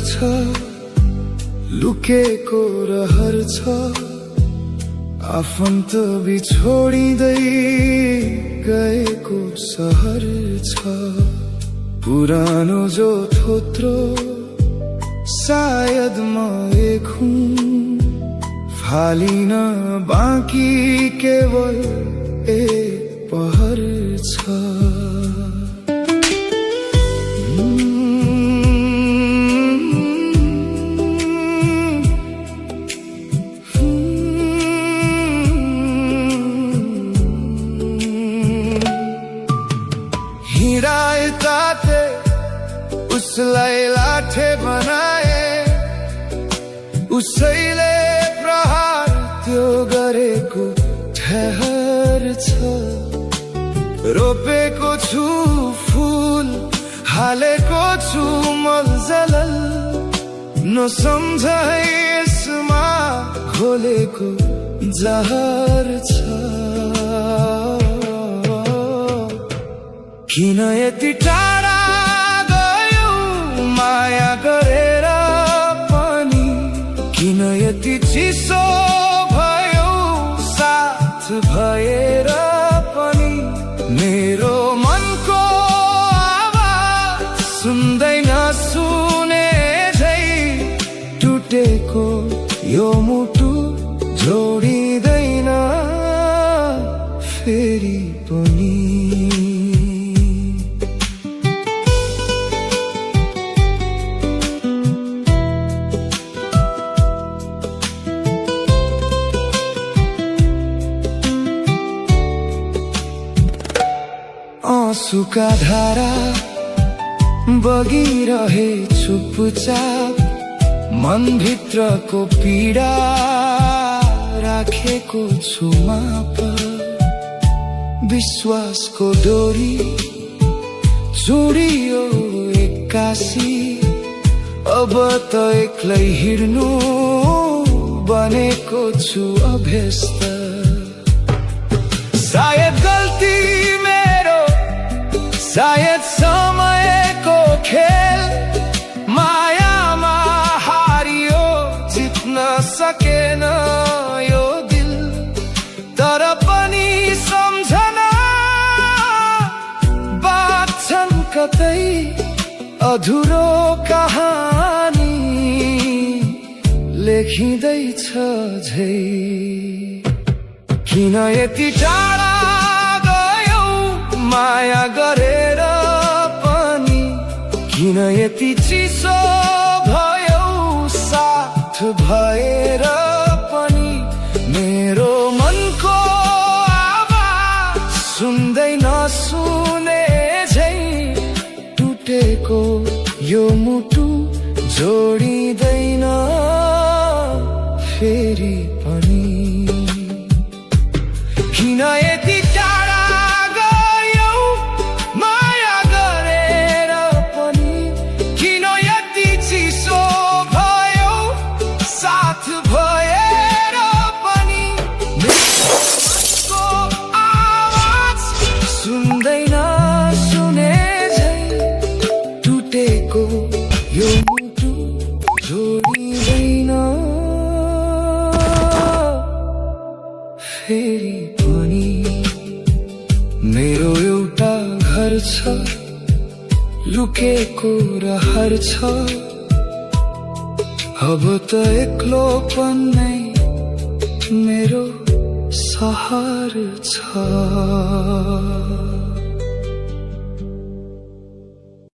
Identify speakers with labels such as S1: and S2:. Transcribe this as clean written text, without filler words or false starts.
S1: छ, लुकेको रहर छ, आफन्त बिछोडिँदै गएको सहर छ। पुरानो जो थोत्रो सायद म एक हुँ, फालिन बाँकी केवल एक पहर छ। हिँडाए ताते उसलाई लाठे बनाए, उसैले प्रहार त्यो गरेको ठहर छ। रोपेको छु फूल, हालेको छु मलजलल, नसम्झ यसमा घोलेको जहर छ। किन यति टाढा गयो माया गरेर पनि, किन यति चिसो भयो साथ भएर पनि। मेरो मनको आवाज सुन्दै नसुने झै, टुटेको यो मुटु जोडिँदैन फेरि पनि। आँसुका धारा बगिरहे चुपचाप, मनभित्रको पीडा राखेको छु माप। विश्वासको डोरी जोडियो एक्कासी, अब त एक्लै हिँड्नु बनेको छु अभ्यस्त। सायद गल्ती मेरो, सायद समयको खेल, मायामा हारियो जित्न सकेन यो दिल। तर पनि सम्झना बाँच्छन् कतै, अधुरो कहानी लेखिँदैछ झै। किन यति टाढा गयो माया गरेर पनि, किन यति चिसो भयो साथ भएर पनि। मेरो मनको आवाज सुन्दै नसुने झै, टुटेको यो मुटु जोडिँदैन फेरि पनि। किन यति टाढा गयो माया गरेर पनि, किन यति चिसो भयो साथ भएर पनि। मेरो आवाज सुन्दै नसुने झै, टुटेको यो मुटु जोडिँदैन फेरि पनि। मेरो एउटा घर छ, लुकेको रहर छ, अब त एक्लोपन नै मेरो सहर छ।